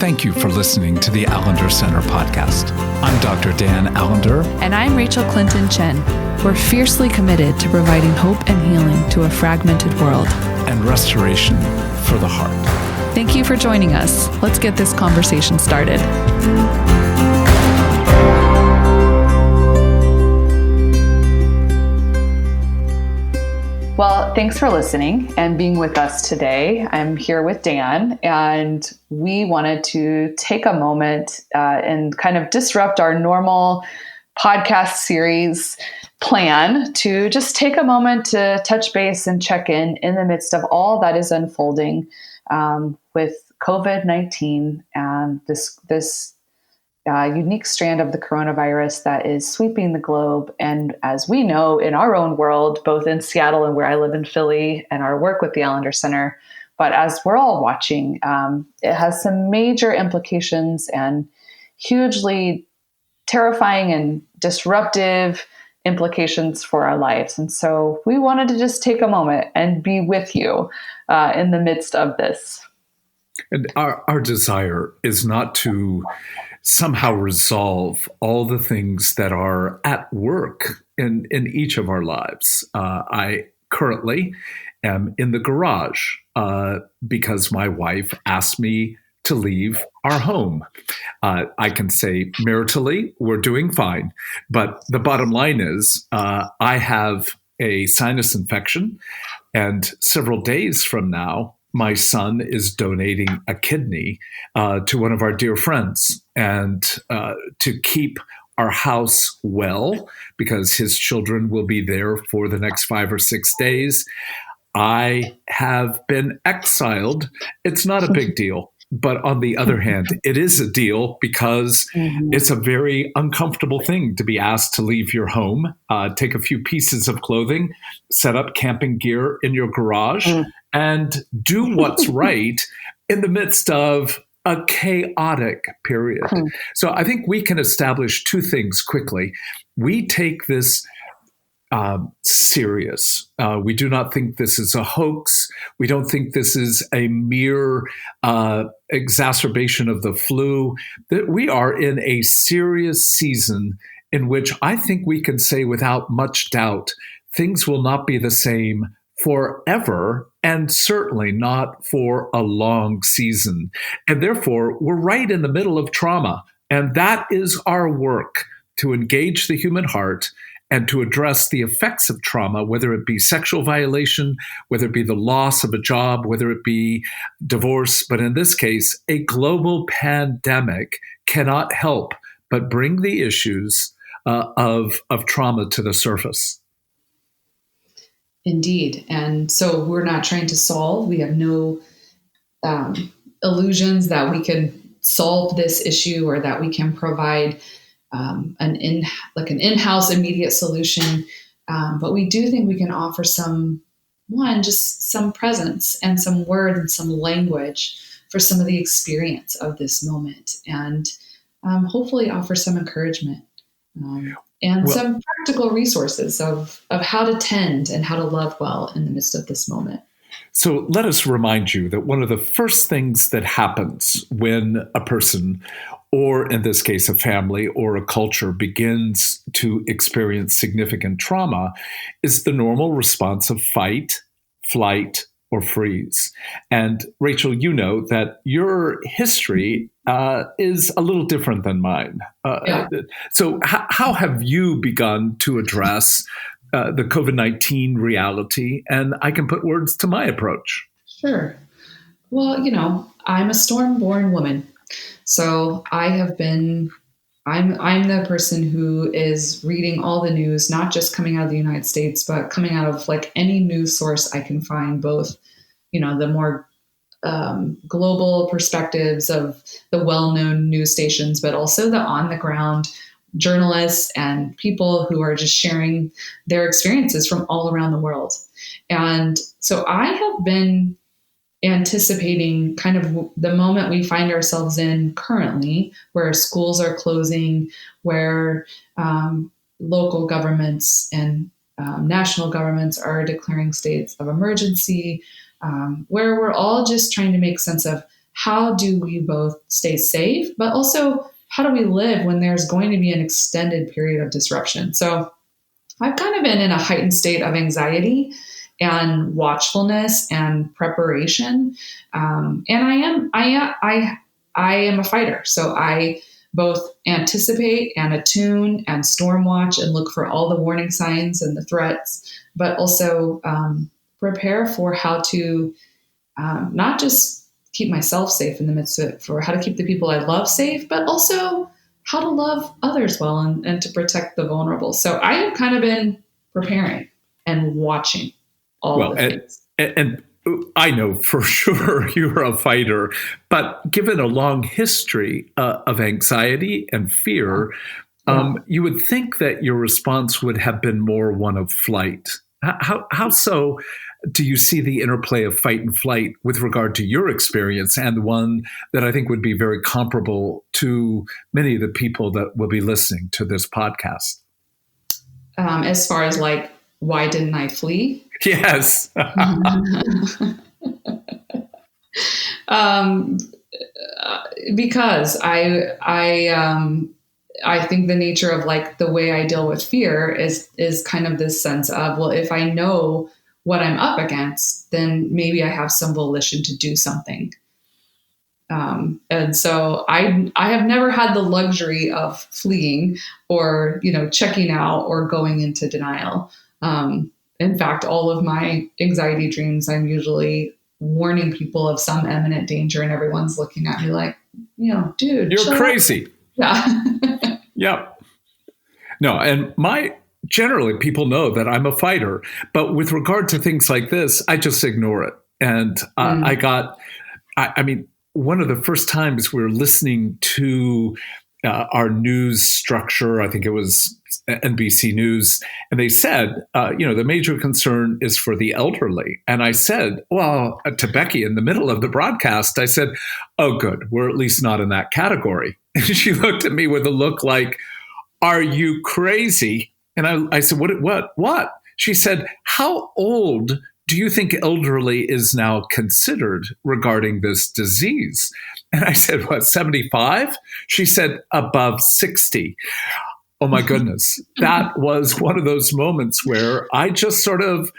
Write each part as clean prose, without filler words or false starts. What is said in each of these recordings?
Thank you for listening to the Allender Center podcast. I'm Dr. Dan Allender. And I'm Rachael Clinton Chen. We're fiercely committed to providing hope and healing to a fragmented world. And restoration for the heart. Thank you for joining us. Let's get this conversation started. Well, thanks for listening and being with us today. I'm here with Dan, and we wanted to take a moment and kind of disrupt our normal podcast series plan to just take a moment to touch base and check in the midst of all that is unfolding with COVID-19 and this unique strand of the coronavirus that is sweeping the globe. And as we know in our own world, both in Seattle and where I live in Philly and our work with the Allender Center, but as we're all watching, it has some major implications and hugely terrifying and disruptive implications for our lives. And so we wanted to just take a moment and be with you in the midst of this. And our desire is not to somehow resolve all the things that are at work in each of our lives. I currently am in the garage because my wife asked me to leave our home. I can say maritally, we're doing fine. But the bottom line is I have a sinus infection, and several days from now, my son is donating a kidney to one of our dear friends, and to keep our house well, because his children will be there for the next 5 or 6 days. I have been exiled. It's not a big deal. But on the other hand, it is a deal because it's a very uncomfortable thing to be asked to leave your home, take a few pieces of clothing, set up camping gear in your garage, and do what's right in the midst of a chaotic period. So I think we can establish two things quickly. We take this serious. We do not think this is a hoax. We don't think this is a mere exacerbation of the flu. That we are in a serious season in which I think we can say without much doubt, things will not be the same forever, and certainly not for a long season. And therefore, we're right in the middle of trauma. And that is our work, to engage the human heart and to address the effects of trauma, whether it be sexual violation, whether it be the loss of a job, whether it be divorce. But in this case, a global pandemic cannot help but bring the issues of trauma to the surface. Indeed. And so we're not trying to solve. We have no illusions that we can solve this issue or that we can provide an in-house immediate solution. But we do think we can offer just some presence and some words and some language for some of the experience of this moment, and hopefully offer some encouragement and some practical resources of how to tend and how to love well in the midst of this moment. So let us remind you that one of the first things that happens when a person, or in this case, a family or a culture, begins to experience significant trauma is the normal response of fight, flight, or freeze. And Rachael, you know that your history is a little different than mine. So how have you begun to address the COVID-19 reality? And I can put words to my approach. Sure. Well, I'm a storm-born woman. So I'm the person who is reading all the news, not just coming out of the United States, but coming out of any news source I can find, both, the more global perspectives of the well-known news stations, but also the on-the-ground journalists and people who are just sharing their experiences from all around the world. And so I have been anticipating kind of the moment we find ourselves in currently, where schools are closing, where local governments and national governments are declaring states of emergency, where we're all just trying to make sense of how do we both stay safe, but also how do we live when there's going to be an extended period of disruption? So I've kind of been in a heightened state of anxiety and watchfulness and preparation. And I am a fighter. So I both anticipate and attune and storm watch and look for all the warning signs and the threats, but also prepare for how to not just keep myself safe in the midst of it, for how to keep the people I love safe, but also how to love others well and to protect the vulnerable. So I have kind of been preparing and watching all the things. And I know for sure you're a fighter, but given a long history of anxiety and fear, you would think that your response would have been more one of flight. How so do you see the interplay of fight and flight with regard to your experience, and one that I think would be very comparable to many of the people that will be listening to this podcast? As far as like, why didn't I flee? Yes. Because I think the nature of like the way I deal with fear is kind of this sense of, well, if I know what I'm up against, then maybe I have some volition to do something. And so I have never had the luxury of fleeing or, checking out or going into denial. In fact, all of my anxiety dreams, I'm usually warning people of some imminent danger, and everyone's looking at me like, dude, you're crazy. Yeah. Yep. No, and generally people know that I'm a fighter, but with regard to things like this, I just ignore it. And I mean, one of the first times we were listening to our news structure, I think it was NBC News, and they said, the major concern is for the elderly. And I said, well, to Becky in the middle of the broadcast, I said, oh, good, we're at least not in that category. And she looked at me with a look like, are you crazy? And I said, what? She said, how old do you think elderly is now considered regarding this disease? And I said, what, 75? She said, above 60. Oh my goodness. That was one of those moments where I just sort of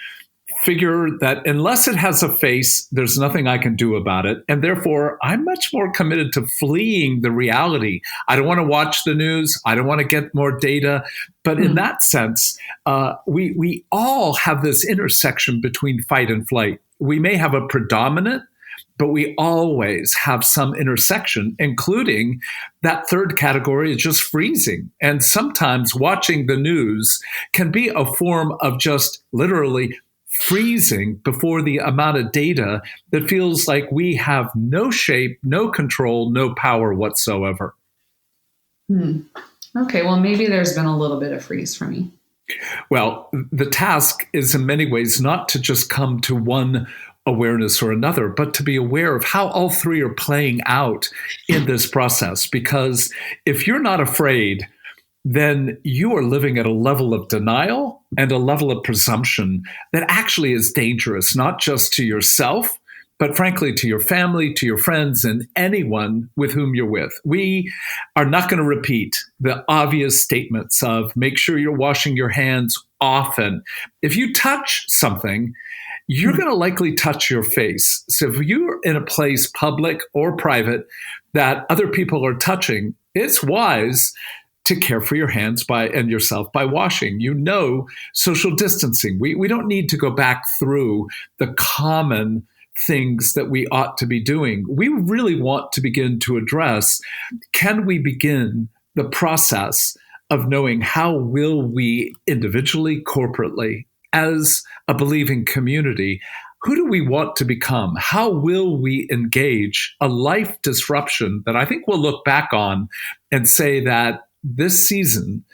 figure that unless it has a face, there's nothing I can do about it. And therefore, I'm much more committed to fleeing the reality. I don't want to watch the news. I don't want to get more data. But in that sense, we all have this intersection between fight and flight. We may have a predominant, but we always have some intersection, including that third category is just freezing. And sometimes watching the news can be a form of just literally freezing before the amount of data that feels like we have no shape, no control, no power whatsoever. Okay, well, maybe there's been a little bit of freeze for me. Well, the task is in many ways not to just come to one awareness or another, but to be aware of how all three are playing out in this process. Because if you're not afraid, then you are living at a level of denial and a level of presumption that actually is dangerous, not just to yourself, but frankly, to your family, to your friends, and anyone with whom you're with. We are not going to repeat the obvious statements of make sure you're washing your hands often. If you touch something, you're going to likely touch your face. So if you're in a place, public or private, that other people are touching, it's wise to care for your hands and yourself by washing. Social distancing. We don't need to go back through the common things that we ought to be doing. We really want to begin to address, can we begin the process of knowing how will we individually, corporately, as a believing community, who do we want to become? How will we engage a life disruption that I think we'll look back on and say that this season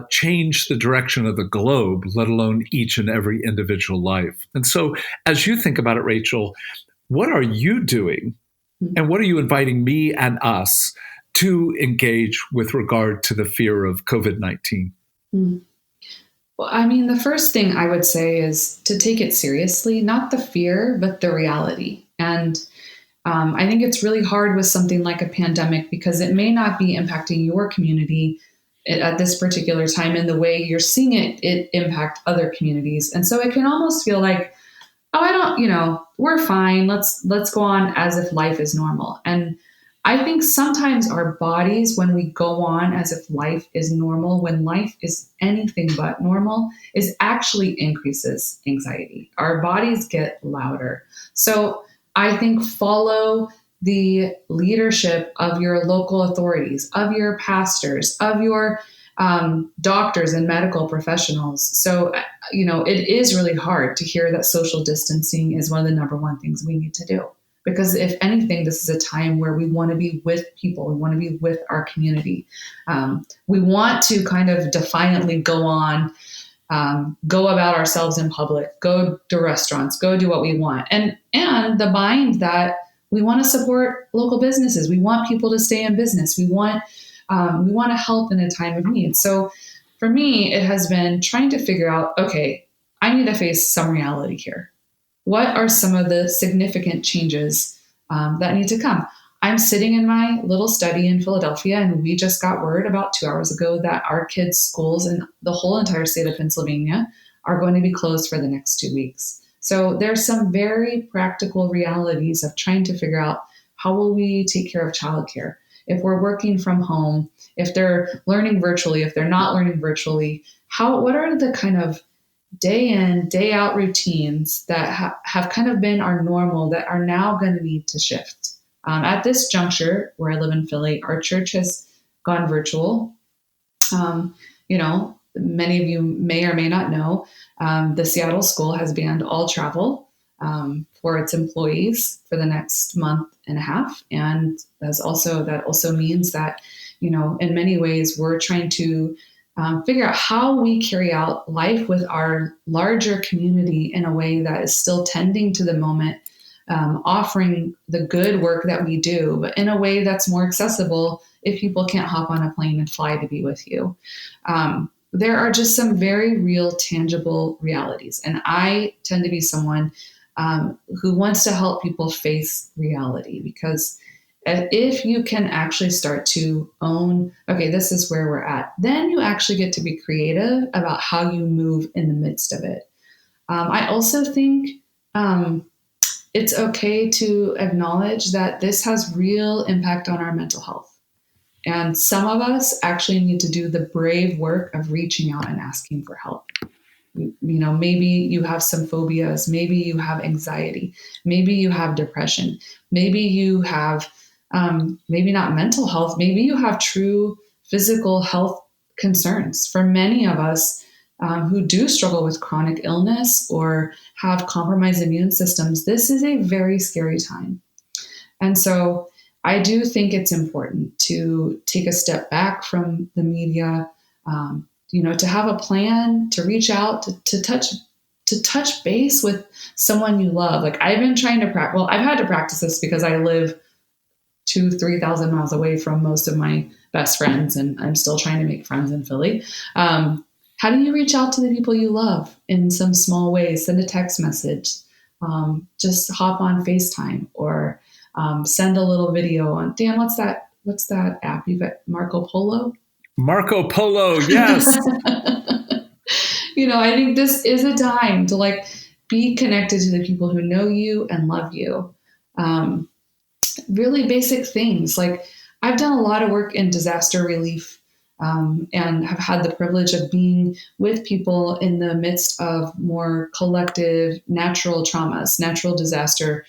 changed the direction of the globe, let alone each and every individual life? And so as you think about it, Rachael, what are you doing and what are you inviting me and us to engage with regard to the fear of COVID-19? Well, I mean, the first thing I would say is to take it seriously, not the fear, but the reality. And I think it's really hard with something like a pandemic because it may not be impacting your community at this particular time in the way you're seeing it impact other communities. And so it can almost feel like, oh, I don't, we're fine. Let's go on as if life is normal. And I think sometimes our bodies, when we go on as if life is normal, when life is anything but normal, is actually increases anxiety. Our bodies get louder. So I think follow the leadership of your local authorities, of your pastors, of your doctors and medical professionals. So, it is really hard to hear that social distancing is one of the number one things we need to do. Because if anything, this is a time where we want to be with people. We want to be with our community. We want to kind of defiantly go on, go about ourselves in public, go to restaurants, go do what we want. And the mind that we want to support local businesses. We want people to stay in business. We want to help in a time of need. So for me, it has been trying to figure out, okay, I need to face some reality here. What are some of the significant changes that need to come? I'm sitting in my little study in Philadelphia, and we just got word about 2 hours ago that our kids' schools in the whole entire state of Pennsylvania are going to be closed for the next 2 weeks. So there's some very practical realities of trying to figure out how will we take care of childcare? If we're working from home, if they're learning virtually, if they're not learning virtually, what are the kind of day in, day out routines that have kind of been our normal that are now going to need to shift? At this juncture, where I live in Philly, our church has gone virtual. Many of you may or may not know, the Seattle school has banned all travel for its employees for the next month and a half. And that also means that, in many ways, we're trying to figure out how we carry out life with our larger community in a way that is still tending to the moment, offering the good work that we do, but in a way that's more accessible if people can't hop on a plane and fly to be with you. There are just some very real, tangible realities. And I tend to be someone who wants to help people face reality, because if you can actually start to own, okay, this is where we're at, then you actually get to be creative about how you move in the midst of it. I also think it's okay to acknowledge that this has real impact on our mental health. And some of us actually need to do the brave work of reaching out and asking for help. Maybe you have some phobias, maybe you have anxiety, maybe you have depression, maybe you have maybe not mental health, maybe you have true physical health concerns. For many of us who do struggle with chronic illness or have compromised immune systems, this is a very scary time. And so I do think it's important to take a step back from the media, to have a plan, to reach out, to touch base with someone you love. Like I've been trying to practice. Well, I've had to practice this because I live 2,000-3,000 miles away from most of my best friends, and I'm still trying to make friends in Philly. How do you reach out to the people you love in some small ways? Send a text message, just hop on FaceTime, or send a little video on, Dan, what's that app? You've got Marco Polo? Marco Polo, yes. I think this is a time to be connected to the people who know you and love you. Really basic things. Like I've done a lot of work in disaster relief and have had the privilege of being with people in the midst of more collective natural disaster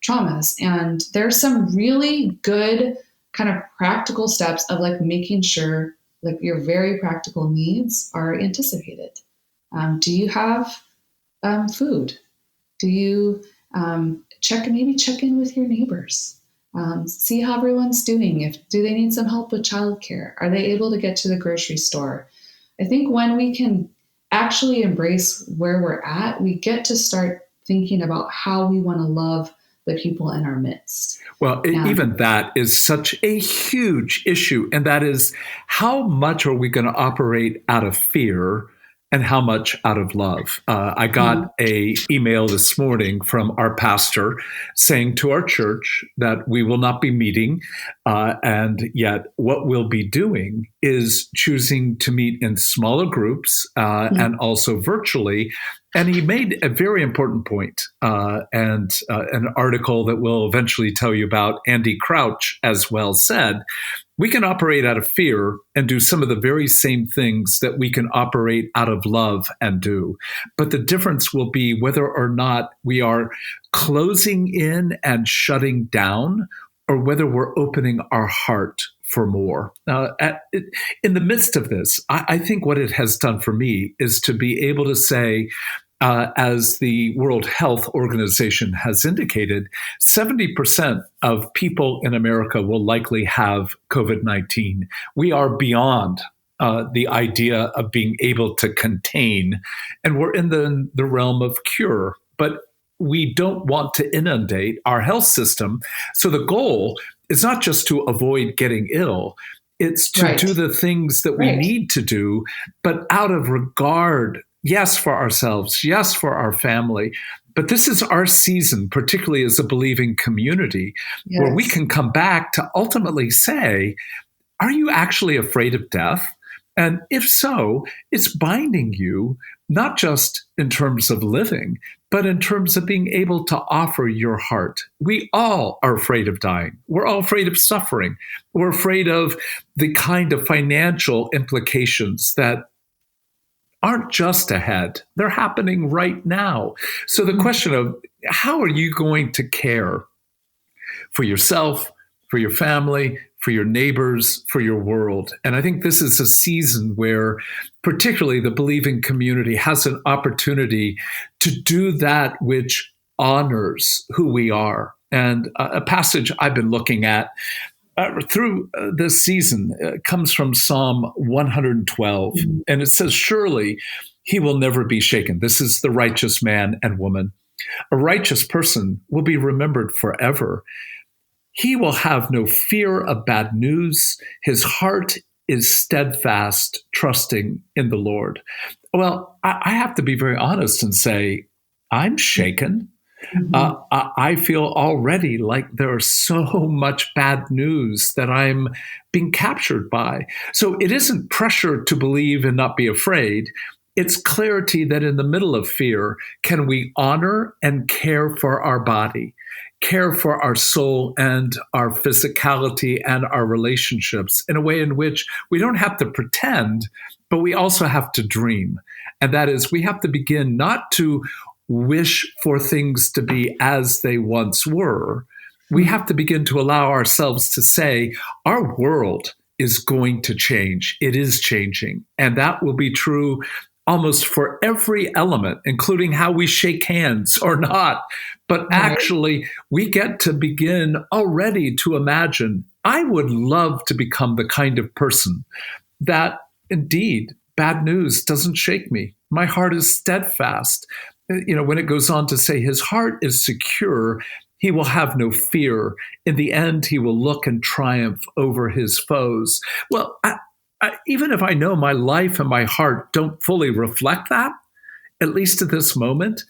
traumas. And there's some really good kind of practical steps of making sure your very practical needs are anticipated. Do you have food? Do you check in with your neighbors? See how everyone's doing. Do they need some help with childcare? Are they able to get to the grocery store? I think when we can actually embrace where we're at, we get to start thinking about how we want to love the people in our midst. Well, even that is such a huge issue. And that is, how much are we going to operate out of fear and how much out of love. I got a email this morning from our pastor saying to our church that we will not be meeting, and yet what we'll be doing is choosing to meet in smaller groups and also virtually. And he made a very important point, and an article that we'll eventually tell you about, Andy Crouch as well said, we can operate out of fear and do some of the very same things that we can operate out of love and do. But the difference will be whether or not we are closing in and shutting down, or whether we're opening our heart for more. In the midst of this, I think what it has done for me is to be able to say, as the World Health Organization has indicated, 70% of people in America will likely have COVID-19. We are beyond the idea of being able to contain, and we're in the realm of cure. But we don't want to inundate our health system. So the goal is not just to avoid getting ill, it's to do the things that we need to do, but out of regard, yes, for ourselves, yes, for our family. But this is our season, particularly as a believing community, where we can come back to ultimately say, are you actually afraid of death? And if so, it's binding you, not just in terms of living, but in terms of being able to offer your heart. We all are afraid of dying. We're all afraid of suffering. We're afraid of the kind of financial implications that aren't just ahead. They're happening right now. So the question of how are you going to care for yourself, for your family, for your neighbors, for your world? And I think this is a season where particularly the believing community has an opportunity to do that which honors who we are. And a passage I've been looking at through this season comes from Psalm 112. And it says, surely he will never be shaken. This is the righteous man and woman. A righteous person will be remembered forever. He will have no fear of bad news. His heart is steadfast, trusting in the Lord. Well, I have to be very honest and say, I'm shaken. I feel already like there's so much bad news that I'm being captured by. So it isn't pressure to believe and not be afraid. It's clarity that in the middle of fear, can we honor and care for our body, care for our soul and our physicality and our relationships in a way in which we don't have to pretend, but we also have to dream. And that is, we have to begin not to wish for things to be as they once were. We have to begin to allow ourselves to say, our world is going to change. It is changing. And that will be true almost for every element, including how we shake hands or not. But actually, we get to begin already to imagine, I would love to become the kind of person that indeed bad news doesn't shake me. My heart is steadfast. You know, when it goes on to say his heart is secure, he will have no fear. In the end, he will look and triumph over his foes. Well, even if I know my life and my heart don't fully reflect that, at least at this moment,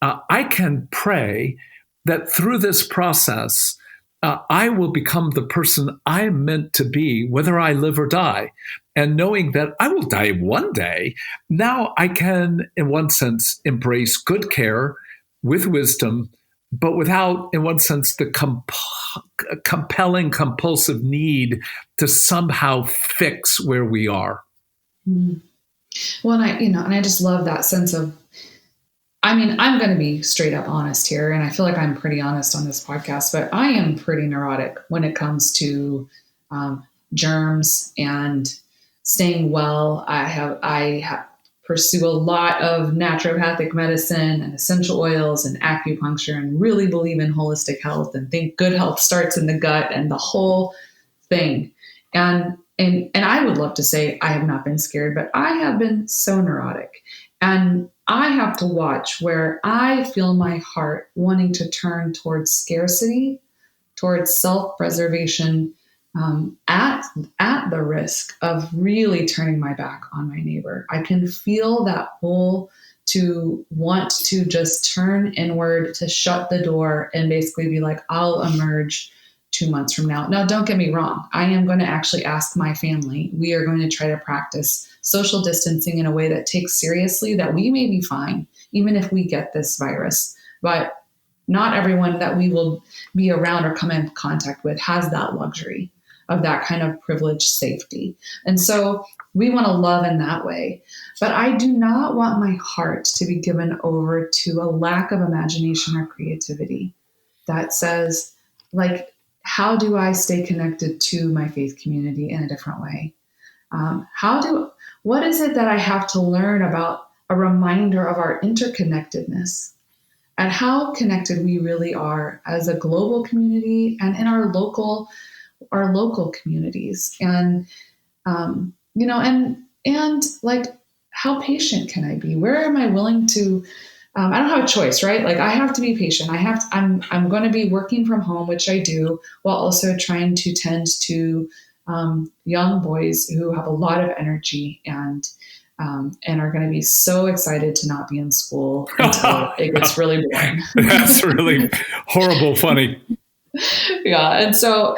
I can pray that through this process, I will become the person I'm meant to be, whether I live or die. And knowing that I will die one day, now I can, in one sense, embrace good care with wisdom, but without, in one sense, the compelling, compulsive need to somehow fix where we are. Well, and I just love that sense of, I mean, I'm going to be straight up honest here, and I feel like I'm pretty honest on this podcast, but I am pretty neurotic when it comes to germs and staying well. I pursue a lot of naturopathic medicine and essential oils and acupuncture, and really believe in holistic health and think good health starts in the gut and the whole thing. And I would love to say I have not been scared, but I have been so neurotic. And I have to watch where I feel my heart wanting to turn towards scarcity, towards self-preservation, at the risk of really turning my back on my neighbor. I can feel that pull to want to just turn inward, to shut the door and basically be like, I'll emerge 2 months from now. Now, don't get me wrong. I am going to actually ask my family. We are going to try to practice social distancing in a way that takes seriously that we may be fine, even if we get this virus. But not everyone that we will be around or come in contact with has that luxury of that kind of privileged safety. And so we want to love in that way. But I do not want my heart to be given over to a lack of imagination or creativity that says, like, how do I stay connected to my faith community in a different way? What is it that I have to learn about a reminder of our interconnectedness and how connected we really are as a global community and in our local communities? And, and like, how patient can I be? Where am I willing to, I don't have a choice, right? Like, I have to be patient. I'm going to be working from home, which I do, while also trying to tend to young boys who have a lot of energy and are going to be so excited to not be in school until it gets really boring. That's really horrible funny. Yeah. And so,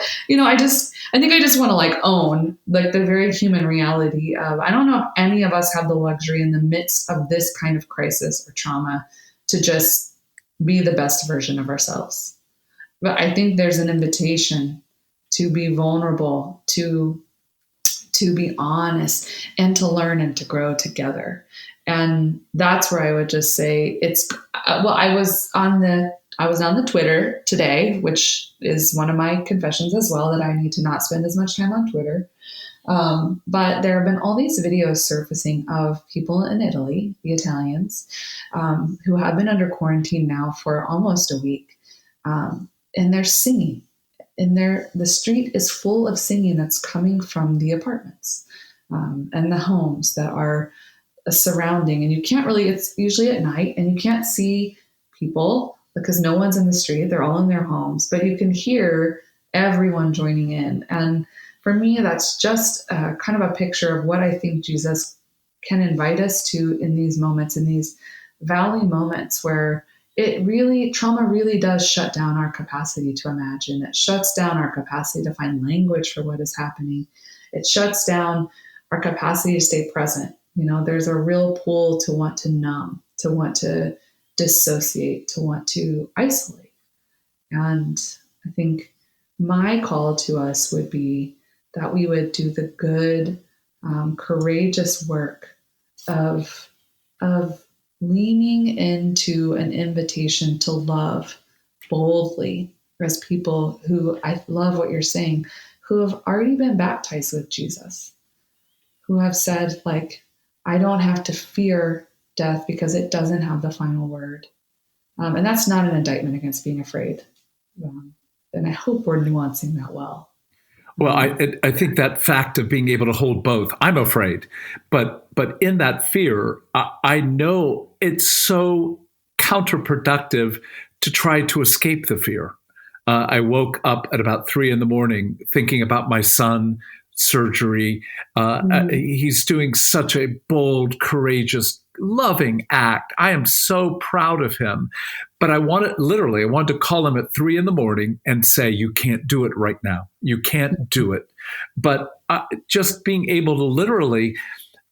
I think I just want to like own like the very human reality of, I don't know if any of us have the luxury in the midst of this kind of crisis or trauma to just be the best version of ourselves. But I think there's an invitation to be vulnerable, to be honest, and to learn and to grow together. And that's where I would just say I was on the Twitter today, which is one of my confessions as well, that I need to not spend as much time on Twitter. But there have been all these videos surfacing of people in Italy, the Italians, who have been under quarantine now for almost a week. And they're singing. And the street is full of singing that's coming from the apartments and the homes that are surrounding. And you can't really, it's usually at night, and you can't see people because no one's in the street. They're all in their homes, but you can hear everyone joining in. And for me, that's just kind of a picture of what I think Jesus can invite us to in these moments, in these valley moments where trauma really does shut down our capacity to imagine. It shuts down our capacity to find language for what is happening. It shuts down our capacity to stay present. There's a real pull to want to numb, to want to dissociate, to want to isolate. And I think my call to us would be that we would do the good, courageous work of leaning into an invitation to love boldly as people who, I love what you're saying, who have already been baptized with Jesus, who have said, like, I don't have to fear death because it doesn't have the final word. And that's not an indictment against being afraid. And I hope we're nuancing that well. Well, I think that fact of being able to hold both, I'm afraid, but in that fear, I know it's so counterproductive to try to escape the fear. I woke up at about 3 a.m. thinking about my son, surgery. He's doing such a bold, courageous, loving act. I am so proud of him. But I wanted to call him at 3 a.m. and say, you can't do it right now. You can't do it. But just being able to literally,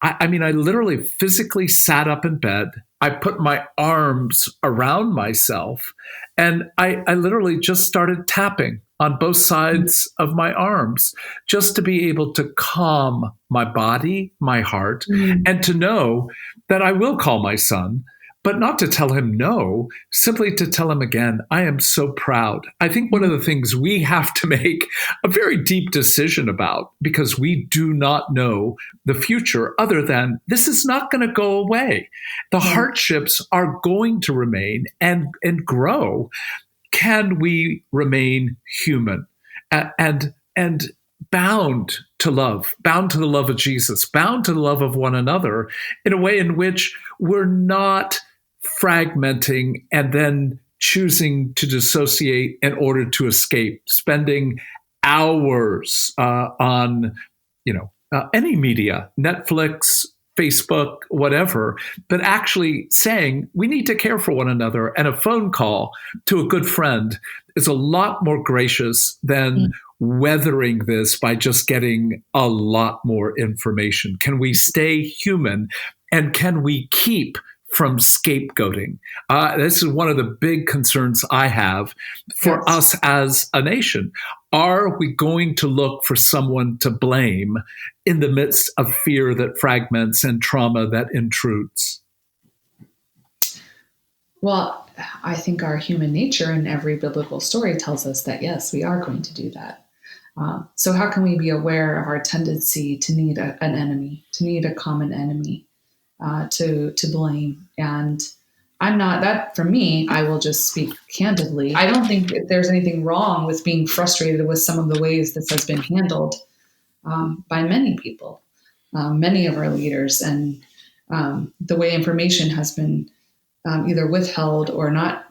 I literally physically sat up in bed. I put my arms around myself and I literally just started tapping on both sides of my arms just to be able to calm my body, my heart, and to know that I will call my son, but not to tell him no, simply to tell him again, I am so proud. I think one of the things we have to make a very deep decision about, because we do not know the future other than this is not going to go away. The hardships are going to remain and grow. Can we remain human and bound to love, bound to the love of Jesus, bound to the love of one another in a way in which we're not fragmenting and then choosing to dissociate in order to escape, spending hours on, any media, Netflix, Facebook, whatever, but actually saying we need to care for one another. And a phone call to a good friend is a lot more gracious than weathering this by just getting a lot more information. Can we stay human? And can we keep from scapegoating? This is one of the big concerns I have for us as a nation. Are we going to look for someone to blame in the midst of fear that fragments and trauma that intrudes? Well, I think our human nature in every biblical story tells us that, yes, we are going to do that. So how can we be aware of our tendency to need an enemy, to need a common enemy, to blame? And I'm not that. For me, I will just speak candidly. I don't think that there's anything wrong with being frustrated with some of the ways this has been handled by many people, many of our leaders, and the way information has been either withheld or not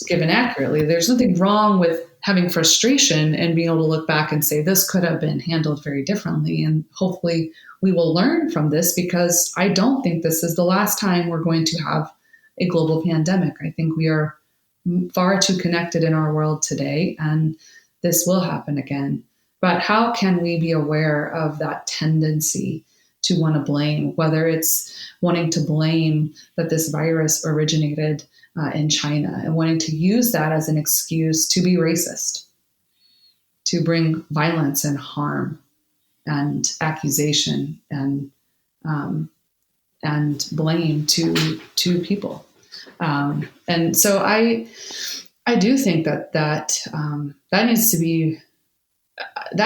given accurately. There's nothing wrong with having frustration and being able to look back and say, this could have been handled very differently. And hopefully we will learn from this, because I don't think this is the last time we're going to have a global pandemic. I think we are far too connected in our world today, and this will happen again. But how can we be aware of that tendency to want to blame, whether it's wanting to blame that this virus originated in China and wanting to use that as an excuse to be racist, to bring violence and harm and accusation and blame to people. And so I do think that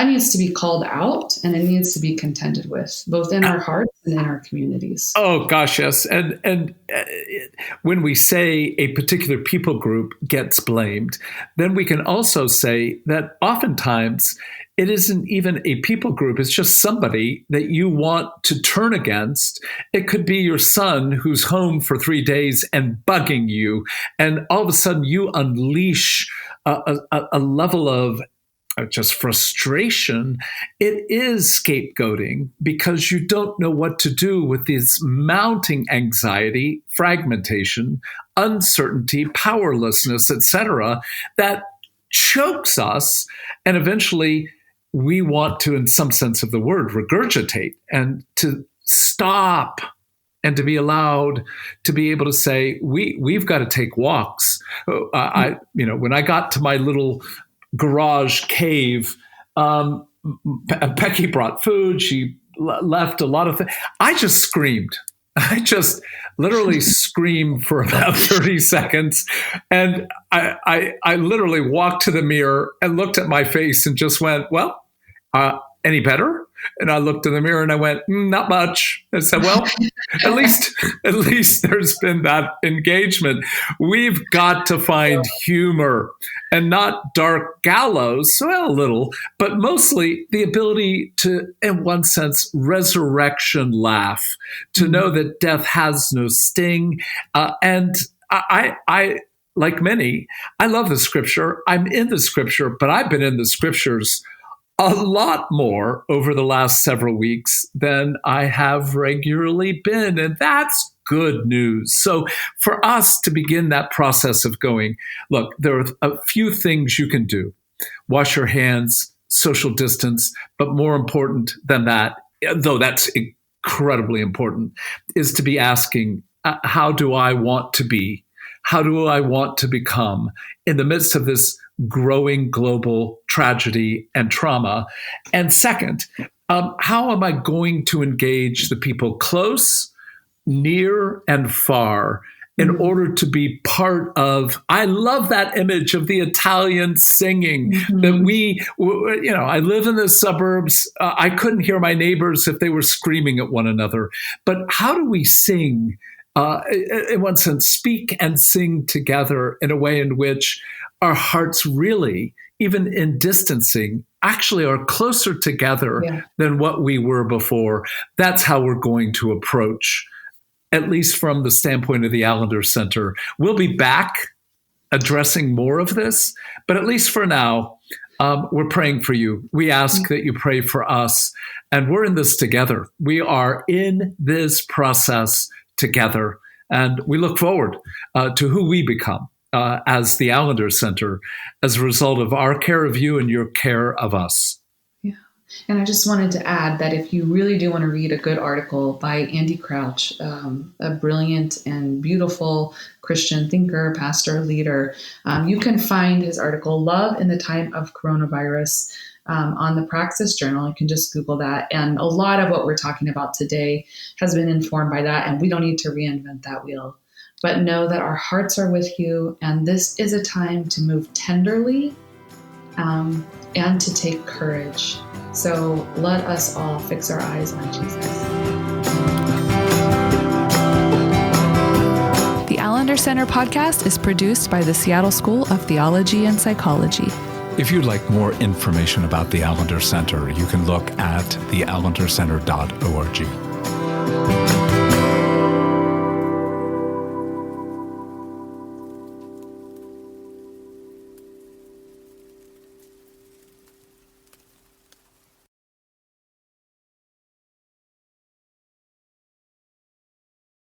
needs to be called out, and it needs to be contended with, both in our hearts and in our communities. Oh gosh, yes. And when we say a particular people group gets blamed, then we can also say that oftentimes it isn't even a people group. It's just somebody that you want to turn against. It could be your son who's home for 3 days and bugging you, and all of a sudden you unleash a level of just frustration. It is scapegoating because you don't know what to do with this mounting anxiety, fragmentation, uncertainty, powerlessness, etc., that chokes us. And eventually we want to, in some sense of the word, regurgitate and to stop and to be allowed to be able to say, we've got to take walks. When I got to my little garage cave, Becky brought food. She left a lot of things. I just screamed. I just literally screamed for about 30 seconds. And I literally walked to the mirror and looked at my face and just went, well, any better? And I looked in the mirror and I went, not much. I said, well, at least there's been that engagement. We've got to find humor and not dark gallows, well, a little, but mostly the ability to, in one sense, resurrection laugh, to know that death has no sting. And I, like many, I love the scripture. I'm in the scripture, but I've been in the scriptures a lot more over the last several weeks than I have regularly been. And that's good news. So for us to begin that process of going, look, there are a few things you can do. Wash your hands, social distance, but more important than that, though that's incredibly important, is to be asking, how do I want to be? How do I want to become in the midst of this growing global tragedy and trauma? And second, how am I going to engage the people close, near, and far in order to be part of? I love that image of the Italian singing that I live in the suburbs. I couldn't hear my neighbors if they were screaming at one another. But how do we sing, in one sense, speak and sing together in a way in which our hearts really, even in distancing, actually are closer together than what we were before? That's how we're going to approach, at least from the standpoint of the Allender Center. We'll be back addressing more of this, but at least for now, We're praying for you. We ask that you pray for us. And we're in this together. We are in this process together. And we look forward to who we become as the Allender Center as a result of our care of you and your care of us. Yeah. And I just wanted to add that if you really do want to read a good article by Andy Crouch, a brilliant and beautiful Christian thinker, pastor, leader, you can find his article, Love in the Time of Coronavirus, on the Praxis Journal. You can just Google that. And a lot of what we're talking about today has been informed by that, and we don't need to reinvent that wheel. But know that our hearts are with you, and this is a time to move tenderly and to take courage. So let us all fix our eyes on Jesus. The Allender Center podcast is produced by the Seattle School of Theology and Psychology. If you'd like more information about the Allender Center, you can look at theallendercenter.org.